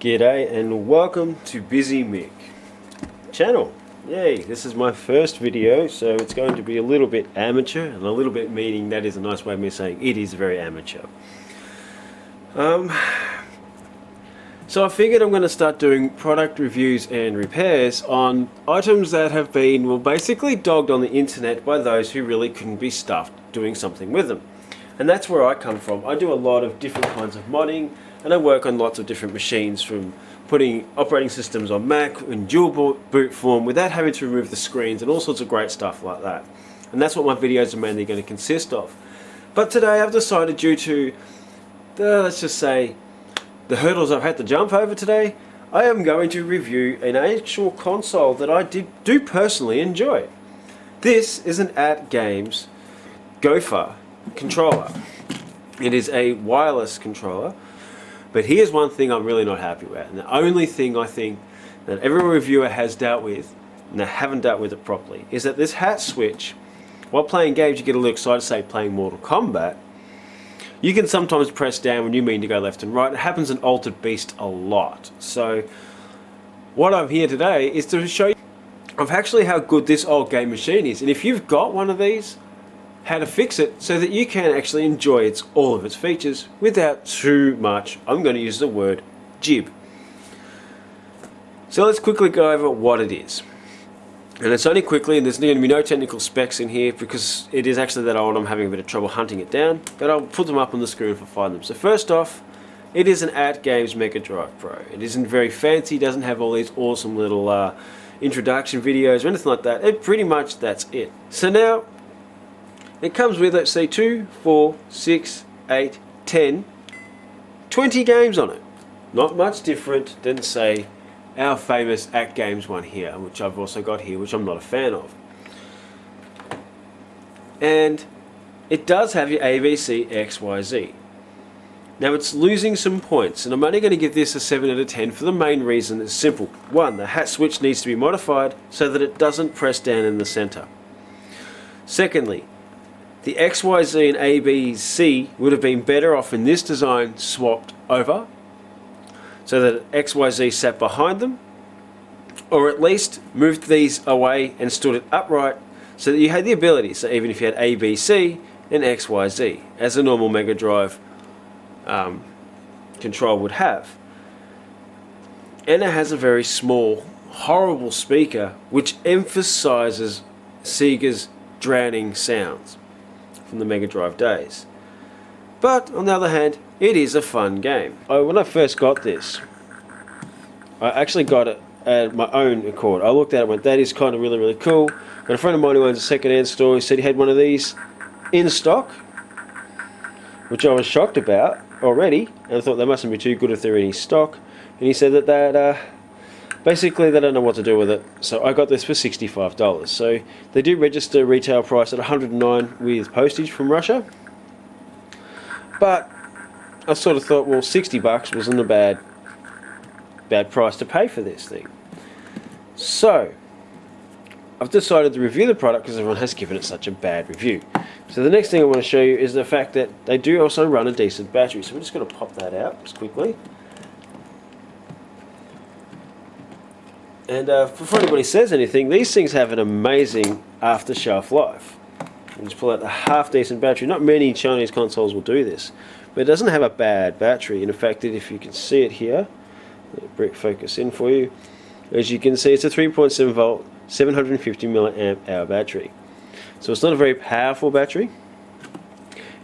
G'day and welcome to Busy Mick channel. Yay, this is my first video, so it's going to be a little bit amateur, and a little bit meaning that is a nice way of me saying it is very amateur. So I figured I'm going to start doing product reviews and repairs on items that have been, well, basically dogged on the internet by those who really couldn't be stuffed doing something with them. And that's where I come from. I do a lot of different kinds of modding, and I work on lots of different machines, from putting operating systems on Mac in dual boot form without having to remove the screens and all sorts of great stuff like that. And that's what my videos are mainly going to consist of. But today I've decided, due to let's just say the hurdles I've had to jump over today, I am going to review an actual console that I do personally enjoy. This is an AtGames Gopher controller. It is a wireless controller, but here's one thing I'm really not happy with, and the only thing I think that every reviewer has dealt with, and they haven't dealt with it properly, is that this hat switch, while playing games you get a little excited, say playing Mortal Kombat, you can sometimes press down when you mean to go left and right. It happens in Altered Beast a lot. So what I'm here today is to show you of actually how good this old game machine is, and if you've got one of these, how to fix it so that you can actually enjoy all of its features without too much, I'm going to use the word, jib. So let's quickly go over what it is. And it's only quickly, and there's going to be no technical specs in here because it is actually that old. I'm having a bit of trouble hunting it down, but I'll put them up on the screen if I find them. So first off, it is an AtGames Mega Drive Pro. It isn't very fancy, doesn't have all these awesome little introduction videos or anything like that. It pretty much, that's it. So now, it comes with, let's say, 2, 4, 6, 8, 10, 20 games on it. Not much different than, say, our famous AtGames one here, which I've also got here, which I'm not a fan of. And it does have your A, B, C, X, Y, Z. Now it's losing some points, and I'm only going to give this a 7 out of 10 for the main reason it's simple. One, the hat switch needs to be modified so that it doesn't press down in the center. Secondly, the X, Y, Z and A, B, C would have been better off in this design swapped over, so that X, Y, Z sat behind them, or at least moved these away and stood it upright so that you had the ability, so even if you had A, B, C and X, Y, Z, as a normal Mega Drive control would have. And it has a very small, horrible speaker which emphasizes Sega's drowning sounds from the Mega Drive days. But on the other hand, it is a fun game. When I first got this, I actually got it at my own accord. I looked at it and went, that is kind of really cool. And a friend of mine who owns a second-hand store, he said he had one of these in stock, which I was shocked about already, and I thought they mustn't be too good if they're in stock. And he said that basically they don't know what to do with it, so I got this for $65. So they do register retail price at $109 with postage from Russia, but I sort of thought, well, $60 wasn't a bad price to pay for this thing. So I've decided to review the product because everyone has given it such a bad review. So the next thing I want to show you is the fact that they do also run a decent battery. So we're just going to pop that out just quickly. And before anybody says anything, these things have an amazing after shelf life. You just pull out a half decent battery. Not many Chinese consoles will do this, but it doesn't have a bad battery. And in fact, if you can see it here, let me focus in for you. As you can see, it's a 3.7 volt, 750 milliamp hour battery. So it's not a very powerful battery,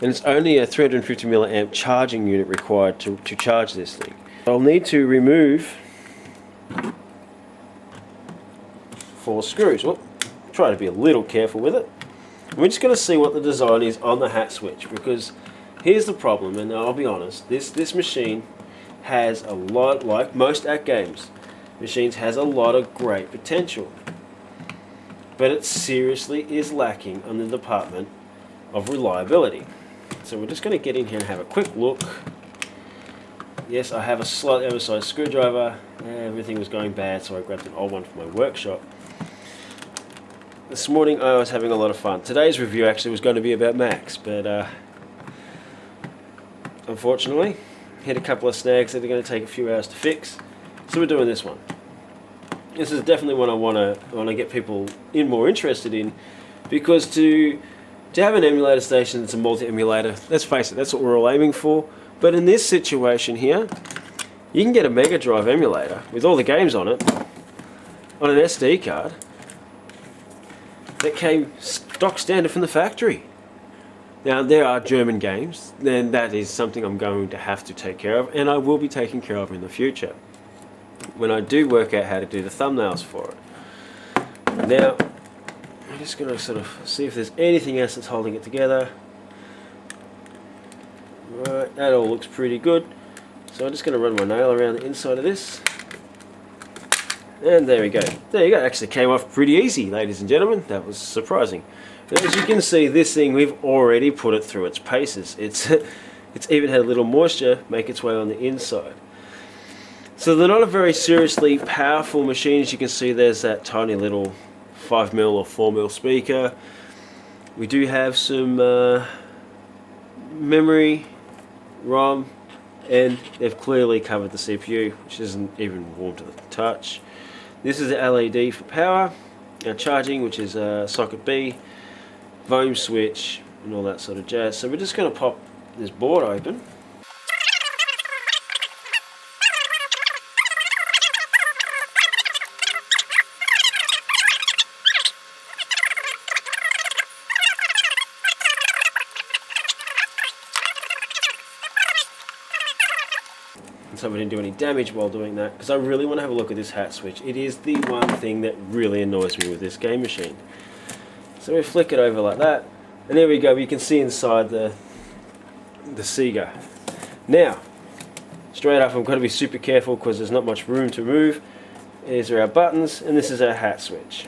and it's only a 350 milliamp charging unit required to charge this thing. I'll need to remove 4 screws. Well, try to be a little careful with it. We're just going to see what the design is on the hat switch, because here's the problem, and I'll be honest, this machine has a lot, like most AtGames machines, has a lot of great potential, but it seriously is lacking on the department of reliability. So we're just going to get in here and have a quick look. Yes, I have a slightly oversized screwdriver. Everything was going bad, so I grabbed an old one from my workshop. This morning I was having a lot of fun. Today's review actually was going to be about Macs, but unfortunately hit a couple of snags that are going to take a few hours to fix. So we're doing this one. This is definitely one I want to get people more interested in, because to have an emulator station that's a multi-emulator, let's face it, that's what we're all aiming for. But in this situation here, you can get a Mega Drive emulator with all the games on it on an SD card that came stock standard from the factory. Now, there are German games, and that is something I'm going to have to take care of, and I will be taking care of in the future when I do work out how to do the thumbnails for it. Now, I'm just going to sort of see if there's anything else that's holding it together. Right, that all looks pretty good. So I'm just going to run my nail around the inside of this. And there we go. There you go. Actually came off pretty easy, ladies and gentlemen. That was surprising. And as you can see, this thing, we've already put it through its paces. It's even had a little moisture make its way on the inside. So they're not a very seriously powerful machine. As you can see, there's that tiny little 5mm or 4mm speaker. We do have some memory, ROM, and they've clearly covered the CPU, which isn't even warm to the touch. This is the LED for power, charging, which is socket B, volume switch, and all that sort of jazz. So we're just going to pop this board open. So we didn't do any damage while doing that, because I really want to have a look at this hat switch. It is the one thing that really annoys me with this game machine. So we flick it over like that, and there we go. You can see inside the Sega. Now, straight up, I'm going to be super careful because there's not much room to move. These are our buttons, and this is our hat switch.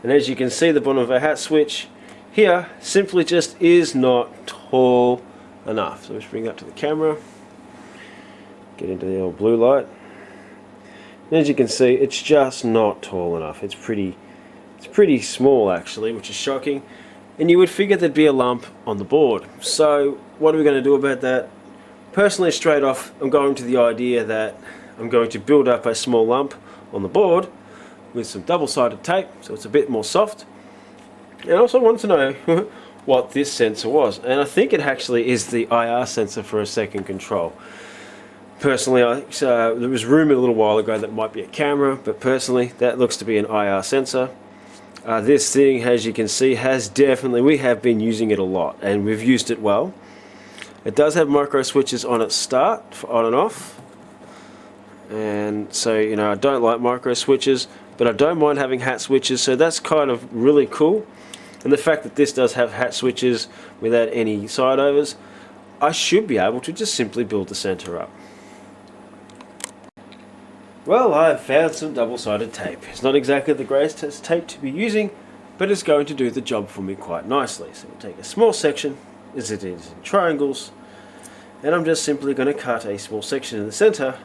And as you can see, the bottom of our hat switch here simply just is not tall enough. So let's bring that to the camera. Get into the old blue light. And as you can see, it's just not tall enough. It's pretty small actually, which is shocking. And you would figure there'd be a lump on the board. So what are we going to do about that? Personally, straight off, I'm going to the idea that I'm going to build up a small lump on the board with some double-sided tape, so it's a bit more soft. And I also want to know what this sensor was. And I think it actually is the IR sensor for a second control. Personally, there was rumour a little while ago that it might be a camera, but personally, that looks to be an IR sensor. This thing, as you can see, we have been using it a lot, and we've used it well. It does have micro switches on its start, for on and off. And so, you know, I don't like micro switches, but I don't mind having hat switches, so that's kind of really cool. And the fact that this does have hat switches without any side overs, I should be able to just simply build the center up. Well, I've found some double-sided tape. It's not exactly the greatest tape to be using, but it's going to do the job for me quite nicely. So we'll take a small section, as it is in triangles, and I'm just simply going to cut a small section in the center.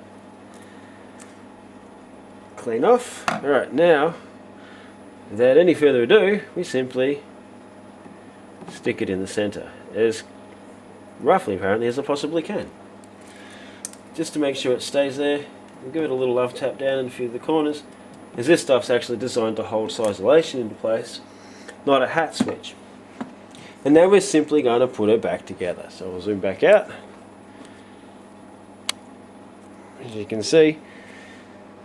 Clean off. Alright, now, without any further ado, we simply stick it in the center, as roughly apparently as I possibly can. Just to make sure it stays there. We'll give it a little love tap down in a few of the corners, as this stuff's actually designed to hold isolation into place, not a hat switch. And now we're simply going to put it back together. So we'll zoom back out. As you can see,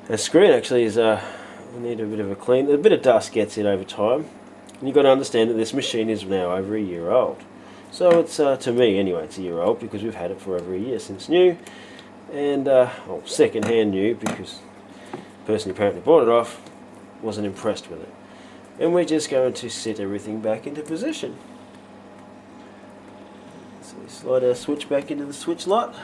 the screen actually is we need a bit of a clean. A bit of dust gets in over time, and you've got to understand that this machine is now over a year old. So it's to me anyway, it's a year old because we've had it for over a year since new. And well, second-hand new, because the person who apparently bought it off wasn't impressed with it. And we're just going to set everything back into position. So we slide our switch back into the switch slot.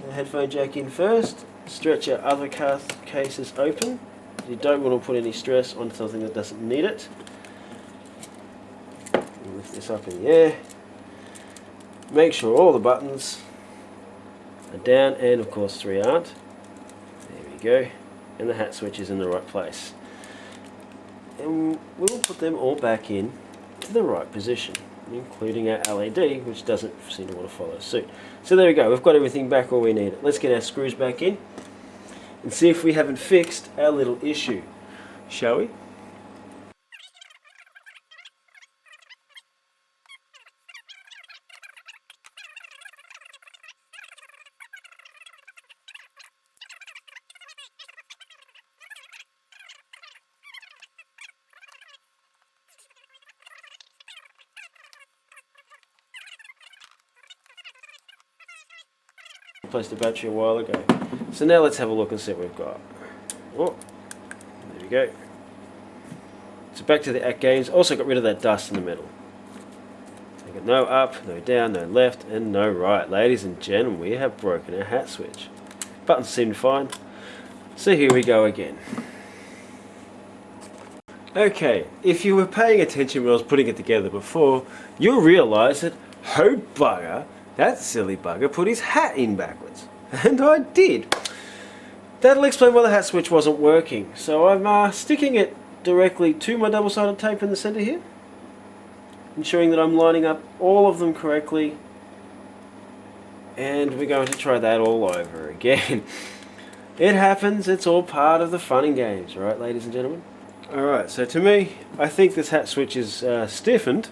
The headphone jack in first. Stretch our other cases open. You don't want to put any stress on something that doesn't need it. Lift this up in the air. Make sure all the buttons are down, and of course 3 aren't. There we go. And the hat switch is in the right place. And we'll put them all back in to the right position. including our LED, which doesn't seem to want to follow suit. So there we go, we've got everything back where we need it. Let's get our screws back in and see if we haven't fixed our little issue, shall we? Replaced the battery a while ago. So now let's have a look and see what we've got. Oh, there we go. So back to the AtGames. Also got rid of that dust in the middle. We got no up, no down, no left, and no right. Ladies and gentlemen, we have broken our hat switch. Buttons seem fine. So here we go again. Okay, if you were paying attention when I was putting it together before, you'll realise that, oh bugger, that silly bugger put his hat in backwards. And I did. That'll explain why the hat switch wasn't working. So I'm sticking it directly to my double-sided tape in the centre here, ensuring that I'm lining up all of them correctly. And we're going to try that all over again. It happens, it's all part of the fun and games, right, ladies and gentlemen? Alright, so to me, I think this hat switch is stiffened.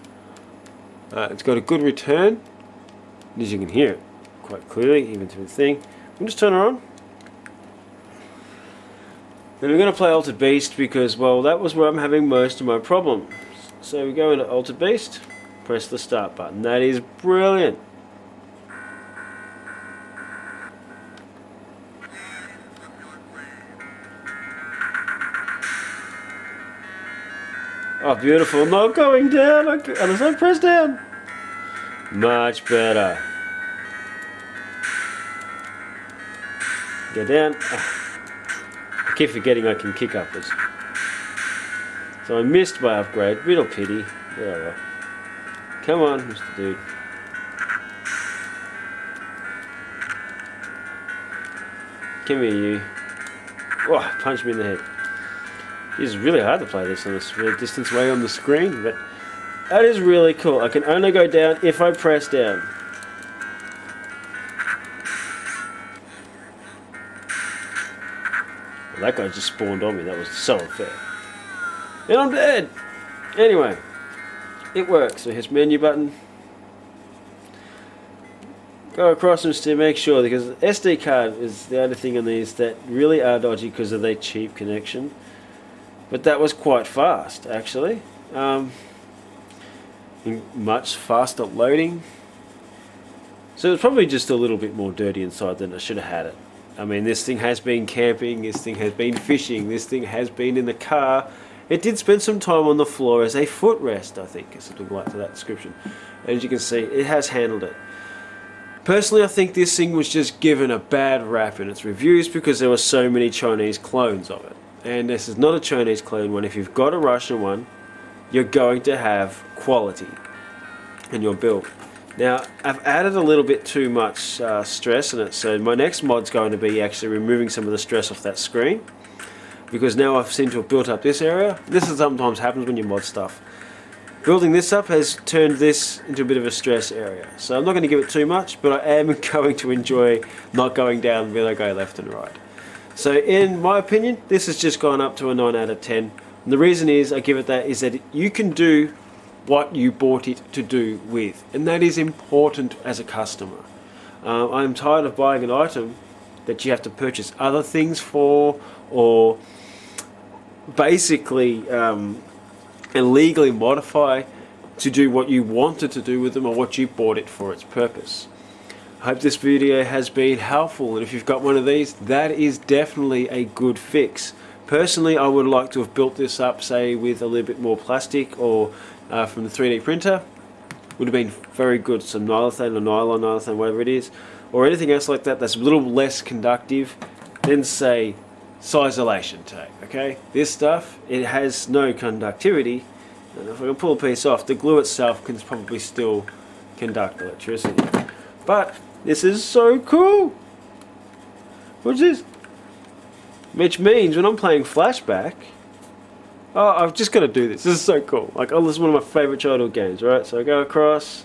It's got a good return. As you can hear it quite clearly, even through the thing. We'll just turn her on. Then we're going to play Altered Beast because, well, that was where I'm having most of my problems. So we go into Altered Beast, press the start button. That is brilliant. Oh, beautiful. Not going down. Unless I press down. Much better. Go down. I keep forgetting I can kick upwards. So I missed my upgrade. Real pity. Whatever. Come on, Mr. Dude. Come here, you. Oh, punch me in the head. It's really hard to play this on a distance way on the screen, but that is really cool. I can only go down if I press down. Well, that guy just spawned on me. That was so unfair. And I'm dead! Anyway, it works. So here's menu button. Go across them to make sure, because the SD card is the only thing on these that really are dodgy because of their cheap connection. But that was quite fast, actually. Much faster loading. So it's probably just a little bit more dirty inside than I should have had it. I mean, this thing has been camping, this thing has been fishing, this thing has been in the car. It did spend some time on the floor as a footrest, I think, or something like that description. And as you can see, it has handled it. Personally, I think this thing was just given a bad rap in its reviews because there were so many Chinese clones of it. And this is not a Chinese clone one. If you've got a Russian one, you're going to have quality in your build. Now, I've added a little bit too much stress in it, so my next mod's going to be actually removing some of the stress off that screen, because now I've seemed to have built up this area. This is sometimes happens when you mod stuff. Building this up has turned this into a bit of a stress area, so I'm not going to give it too much, but I am going to enjoy not going down when I go left and right. So in my opinion, this has just gone up to a 9 out of 10. And the reason is I give it that is that you can do what you bought it to do with, and that is important as a customer. I'm tired of buying an item that you have to purchase other things for, or basically illegally modify to do what you wanted to do with them or what you bought it for its purpose. I hope this video has been helpful, and if you've got one of these, that is definitely a good fix. Personally, I would like to have built this up, say, with a little bit more plastic or from the 3D printer. Would have been very good. Some nylon or nylon, whatever it is, or anything else like that that's a little less conductive than, say, isolation tape. Okay, this stuff, it has no conductivity, and if I can pull a piece off, the glue itself can probably still conduct electricity. But this is so cool. What's this? Which means when I'm playing flashback, Oh, I've just got to do this. This is so cool. Like, oh, this is one of my favorite childhood games, right? So I go across,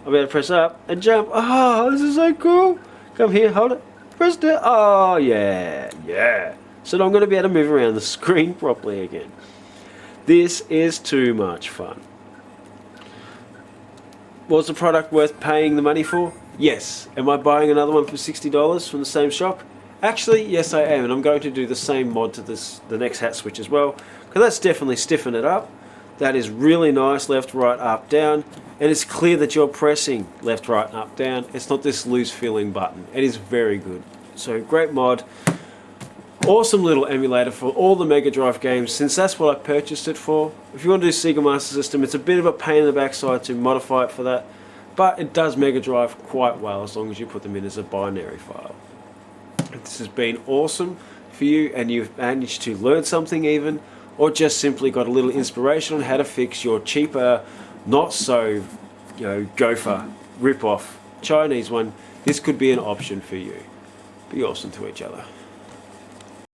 I'll be able to press up and jump. Oh, this is so cool. Come here, hold it. Press it. Oh, yeah, yeah. So now I'm going to be able to move around the screen properly again. This is too much fun. Was the product worth paying the money for? Yes. Am I buying another one for $60 from the same shop? Actually, yes I am, and I'm going to do the same mod to the next hat switch as well, because that's definitely stiffened it up. That is really nice, left, right, up, down, and it's clear that you're pressing left, right, up, down. It's not this loose feeling button. It is very good. So great mod. Awesome little emulator for all the Mega Drive games, since that's what I purchased it for. If you want to do Sega Master System, it's a bit of a pain in the backside to modify it for that, but it does Mega Drive quite well as long as you put them in as a binary file. This has been awesome for you and you've managed to learn something even, or just simply got a little inspiration on how to fix your cheaper, not so, Gopher rip-off Chinese one. This could be an option for you. Be awesome to each other.